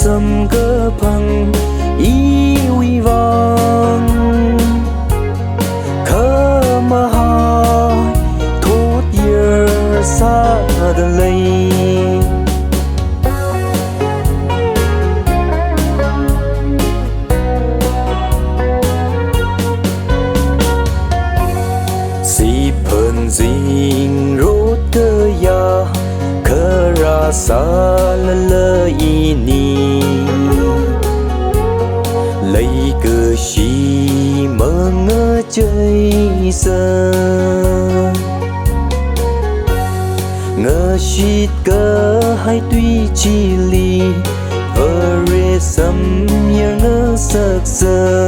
sâm cơ phăng ý uy vang KHAMAHAI THOTYAR sa đần lây si phơn dinh rốt cơ ya khara sa lơ ini lấy cơ shi mơ ngơ chơi sơ ngơ shit cơ hai tuy chi li vơ rê sâm nhờ ngơ sắc sơ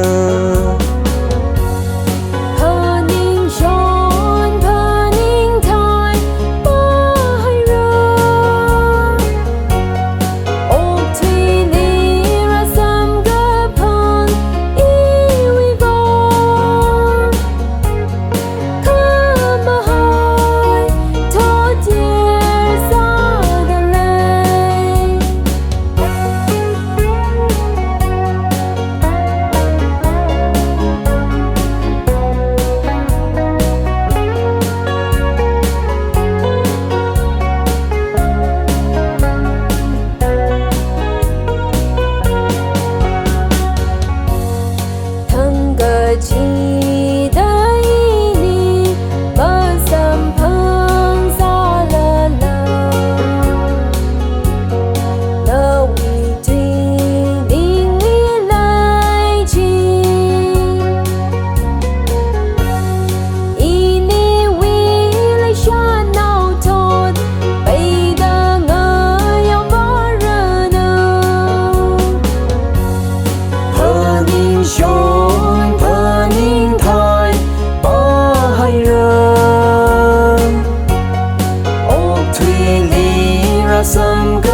some